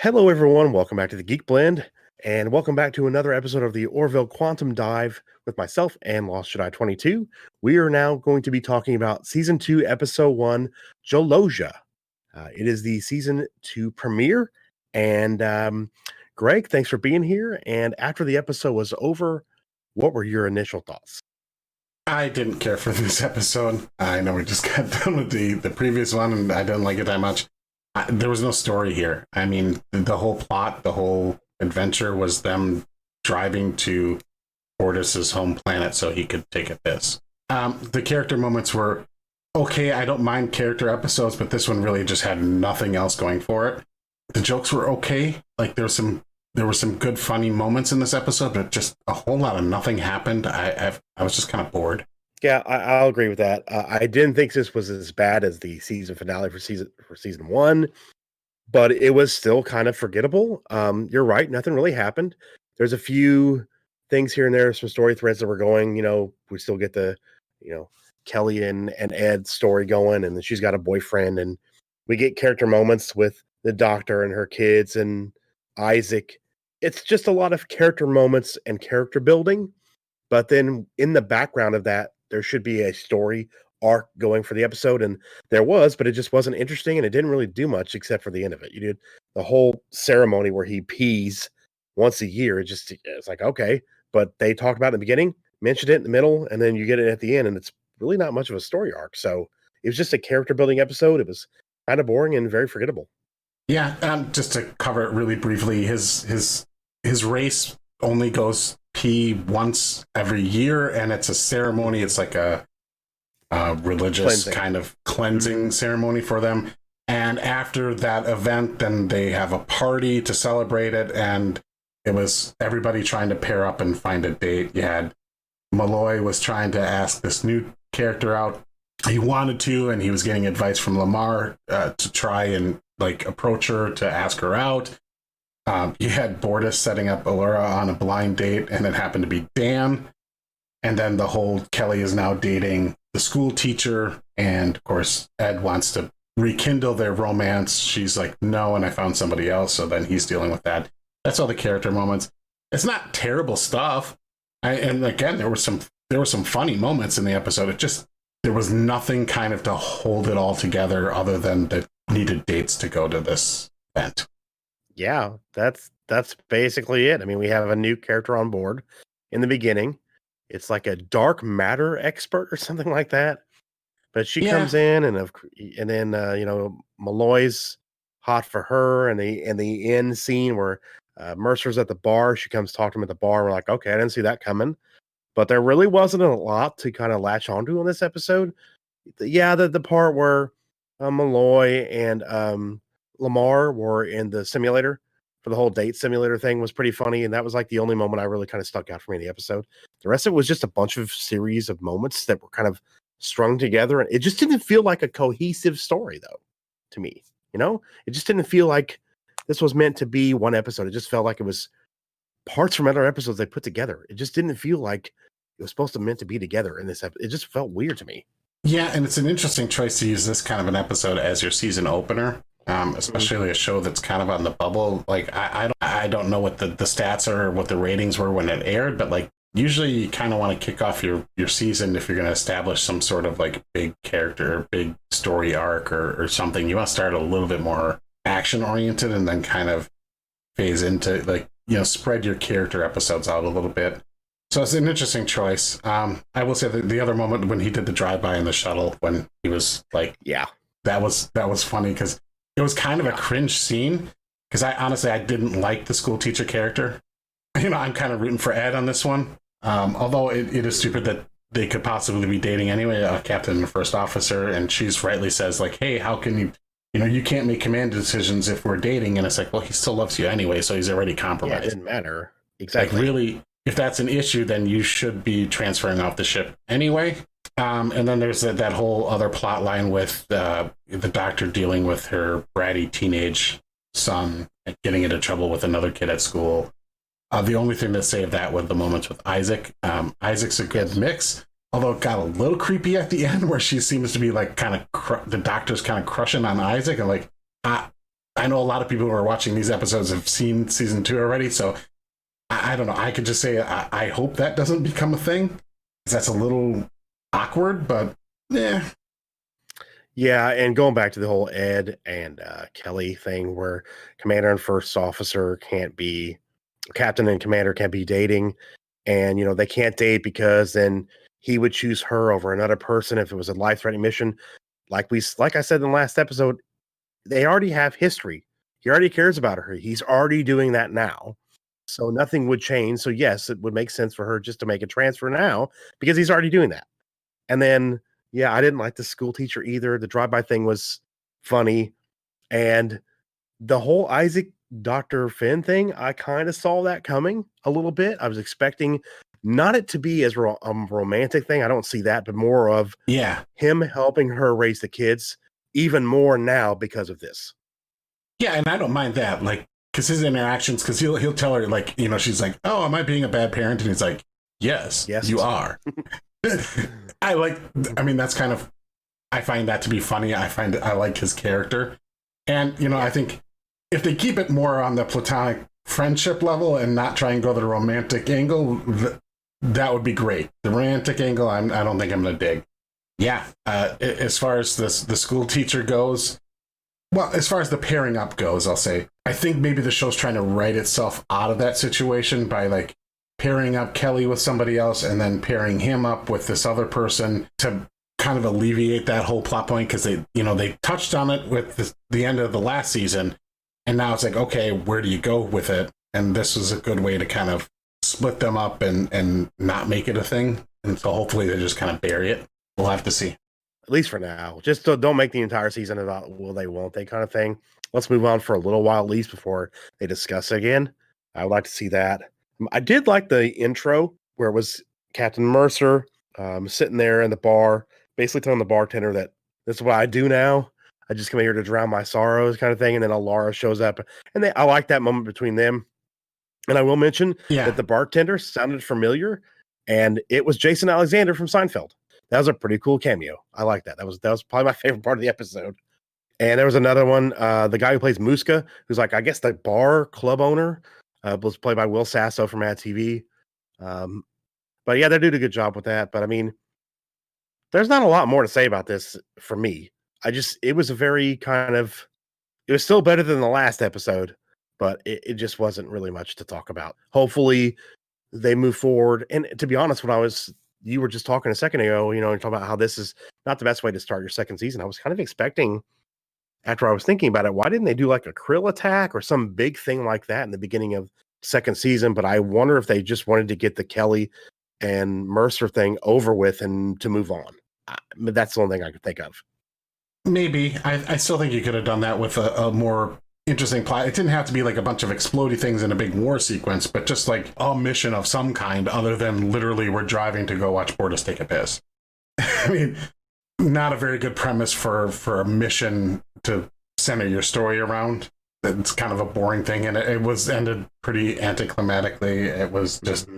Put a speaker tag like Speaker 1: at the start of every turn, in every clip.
Speaker 1: Hello, everyone. Welcome back to the Geek Blend, and welcome back to another episode of the Orville Quantum Dive with myself and Lost Jedi 22. We are now going to be talking about Season 2, Episode 1, Jolosia. It is the Season 2 premiere, and Greg, thanks for being here. And after the episode was over, what were your initial thoughts?
Speaker 2: I didn't care for this episode. I know we just got done with the previous one, and I didn't like it that much. There was no story here. I mean, the whole plot, the whole adventure was them driving to Fortis's home planet so he could take a piss. The character moments were okay. I don't mind character episodes, but this one really just had nothing else going for it. The jokes were okay. Like there were some good funny moments in this episode, but just a whole lot of nothing happened. I was just kind of bored.
Speaker 1: Yeah, I'll agree with that. I didn't think this was as bad as the season finale for season 1, but it was still kind of forgettable. You're right, nothing really happened. There's a few things here and there, some story threads that were going. We still get the, Kelly and Ed's story going, and then she's got a boyfriend, and we get character moments with the doctor and her kids and Isaac. It's just a lot of character moments and character building. But then in the background of that, there should be a story arc going for the episode, and there was, but it just wasn't interesting, and it didn't really do much except for the end of it. You did the whole ceremony where he pees once a year. It's like, okay, but they talked about it in the beginning, mentioned it in the middle, and then you get it at the end, and it's really not much of a story arc. So it was just a character building episode. It was kind of boring and very forgettable.
Speaker 2: Yeah, just to cover it really briefly, his race only goes pee once every year, and it's a ceremony. It's like a religious kind of cleansing ceremony for them. And after that event, then they have a party to celebrate it, and it was everybody trying to pair up and find a date. You had Malloy was trying to ask this new character out. He wanted to, and he was getting advice from Lamar to try and approach her to ask her out. You had Bortus setting up Allura on a blind date, and it happened to be Dan. And then the whole Kelly is now dating the school teacher, and of course Ed wants to rekindle their romance. She's like, no, and I found somebody else. So then he's dealing with that. That's all the character moments. It's not terrible stuff. And again, there were some funny moments in the episode. There was nothing kind of to hold it all together other than the needed dates to go to this event.
Speaker 1: Yeah, that's basically it. I mean, we have a new character on board in the beginning. It's like a dark matter expert or something like that. But she comes in, and then Malloy's hot for her, and the end scene where Mercer's at the bar. She comes talk to him at the bar. We're like, okay, I didn't see that coming. But there really wasn't a lot to kind of latch onto in this episode. The part where Malloy and Lamar were in the simulator for the whole date simulator thing was pretty funny, and that was like the only moment I really kind of stuck out for me in the episode. The rest of it was just a bunch of series of moments that were kind of strung together, and it just didn't feel like a cohesive story, though, to me. It just didn't feel like this was meant to be one episode. It just felt like it was parts from other episodes they put together. It just didn't feel like it was supposed to meant to be together in this episode. It just felt weird to me.
Speaker 2: Yeah, and it's an interesting choice to use this kind of an episode as your season opener, especially a show that's kind of on the bubble. Like, I don't know what the stats are or what the ratings were when it aired, but usually you kind of want to kick off your season if you're going to establish some sort of big character, big story arc or something. You want to start a little bit more action oriented and then kind of phase into spread your character episodes out a little bit. So it's an interesting choice. I will say that the other moment when he did the drive-by in the shuttle, when he was that was funny because it was kind of a cringe scene because I didn't like the school teacher character. I'm kind of rooting for Ed on this one. Although it is stupid that they could possibly be dating anyway, a captain and a first officer, and she's rightly says hey, how can you, you can't make command decisions if we're dating, and it's like, well, he still loves you anyway, so he's already compromised.
Speaker 1: Yeah, it didn't matter. Exactly.
Speaker 2: Really, if that's an issue, then you should be transferring off the ship anyway. And then there's that whole other plot line with the doctor dealing with her bratty teenage son and getting into trouble with another kid at school. The only thing to say of that was the moments with Isaac. Isaac's a good mix, although it got a little creepy at the end where she seems to be the doctor's kind of crushing on Isaac. And I know a lot of people who are watching these episodes have seen season 2 already, so I don't know. I could just say I hope that doesn't become a thing, because that's a little awkward, but yeah.
Speaker 1: Yeah, and going back to the whole Ed and Kelly thing where commander and first officer can't be, captain and commander can't be dating, and they can't date because then he would choose her over another person if it was a life-threatening mission. Like I said in the last episode, they already have history. He already cares about her. He's already doing that now. So nothing would change. So yes, it would make sense for her just to make a transfer now because he's already doing that. And then, yeah, I didn't like the school teacher either. The drive-by thing was funny. And the whole Isaac Dr. Finn thing, I kind of saw that coming a little bit. I was expecting not it to be as romantic thing. I don't see that, but more of him helping her raise the kids even more now because of this.
Speaker 2: Yeah, and I don't mind that, like, because his interactions, because he'll tell her, like, she's like, "Oh, am I being a bad parent?" And he's like, yes, you are. I mean, that's kind of, I find that to be funny. I like his character. And, I think if they keep it more on the platonic friendship level and not try and go the romantic angle, that would be great. The romantic angle, I don't think I'm going to dig. Yeah, as far as the school teacher goes, well, as far as the pairing up goes, I'll say, I think maybe the show's trying to write itself out of that situation by, like, pairing up Kelly with somebody else and then pairing him up with this other person to kind of alleviate that whole plot point, because they touched on it with the end of the last season, and now it's like, okay, where do you go with it? And this was a good way to kind of split them up and not make it a thing, and so hopefully they just kind of bury it. We'll have to see.
Speaker 1: At least for now. Just don't make the entire season about will they, won't they kind of thing. Let's move on for a little while at least before they discuss again. I would like to see that. I did like the intro where it was Captain Mercer sitting there in the bar, basically telling the bartender that this is what I do now. I just come here to drown my sorrows kind of thing. And then Alara shows up. And I like that moment between them. And I will mention that the bartender sounded familiar. And it was Jason Alexander from Seinfeld. That was a pretty cool cameo. I like that. That was probably my favorite part of the episode. And there was another one. The guy who plays Muska, who's like, I guess the bar club owner, was played by Will Sasso from Mad TV. But yeah, they did a good job with that. But I mean, there's not a lot more to say about this for me. It was a very it was still better than the last episode, but it just wasn't really much to talk about. Hopefully they move forward. And to be honest, you were just talking a second ago, talking about how this is not the best way to start your second season. I was kind of expecting, after I was thinking about it, why didn't they do like a krill attack or some big thing like that in the beginning of second season? But I wonder if they just wanted to get the Kelly and Mercer thing over with and to move on. That's the only thing I could think of.
Speaker 2: Maybe. I still think you could have done that with a more interesting plot. It didn't have to be like a bunch of explodey things in a big war sequence, but just like a mission of some kind other than literally we're driving to go watch Bortus take a piss. I mean, not a very good premise for a mission to center your story around. It's kind of a boring thing, and it was ended pretty anticlimactically. It was just,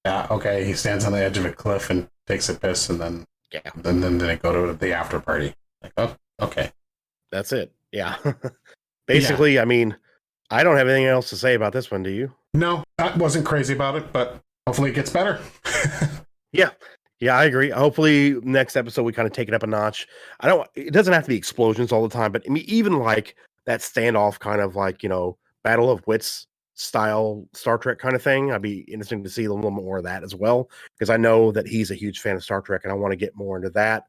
Speaker 2: okay, he stands on the edge of a cliff and takes a piss, and then then they go to the after party. Like, oh, okay.
Speaker 1: That's it. Yeah. Basically, I mean, I don't have anything else to say about this one, do you?
Speaker 2: No, I wasn't crazy about it, but hopefully it gets better.
Speaker 1: Yeah, I agree. Hopefully next episode we kind of take it up a notch. It doesn't have to be explosions all the time, but I mean, even like that standoff kind of like, Battle of Wits style Star Trek kind of thing. I'd be interesting to see a little more of that as well, because I know that he's a huge fan of Star Trek and I want to get more into that.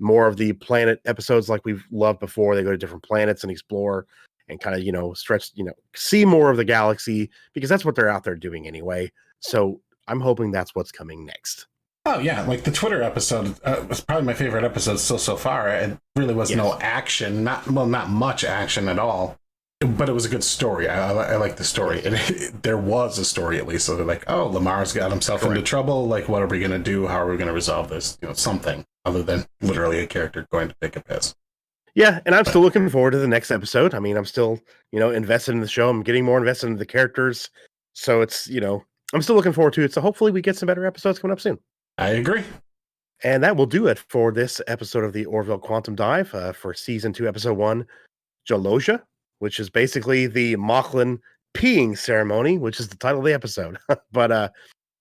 Speaker 1: More of the planet episodes like we've loved before. They go to different planets and explore and kind of, stretch, see more of the galaxy, because that's what they're out there doing anyway. So I'm hoping that's what's coming next.
Speaker 2: Oh, yeah. Like the Twitter episode was probably my favorite episode still so far. It really was no action, not much action at all, but it was a good story. I like the story. There was a story, at least. So they're like, oh, Lamar's got himself into trouble. Like, what are we going to do? How are we going to resolve this? Something other than literally a character going to take a piss.
Speaker 1: Yeah, and I'm still looking forward to the next episode. I mean, I'm still, invested in the show. I'm getting more invested in the characters. So it's, I'm still looking forward to it. So hopefully we get some better episodes coming up soon.
Speaker 2: I agree.
Speaker 1: And that will do it for this episode of the Orville Quantum Dive for Season 2, Episode 1, Jalosia. which is basically the Mochlin peeing ceremony, which is the title of the episode. But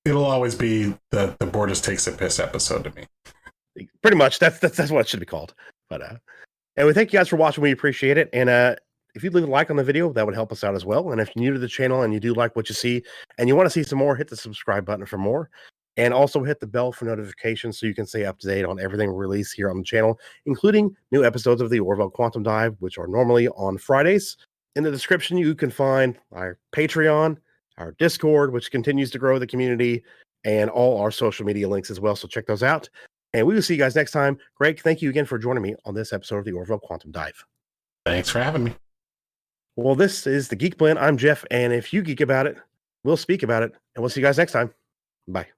Speaker 2: it'll always be the Bortus takes a piss episode to me.
Speaker 1: Pretty much, that's what it should be called. But and we thank you guys for watching. We appreciate it. And if you'd leave a like on the video, that would help us out as well. And if you're new to the channel and you do like what you see and you want to see some more, hit the subscribe button for more. And also hit the bell for notifications so you can stay up to date on everything we release here on the channel, including new episodes of the Orville Quantum Dive, which are normally on Fridays. In the description, you can find our Patreon, our Discord, which continues to grow the community, and all our social media links as well. So check those out. And we will see you guys next time. Greg, thank you again for joining me on this episode of the Orville Quantum Dive.
Speaker 2: Thanks for having me.
Speaker 1: Well, this is the Geek Blend. I'm Jeff, and if you geek about it, we'll speak about it, and we'll see you guys next time. Bye.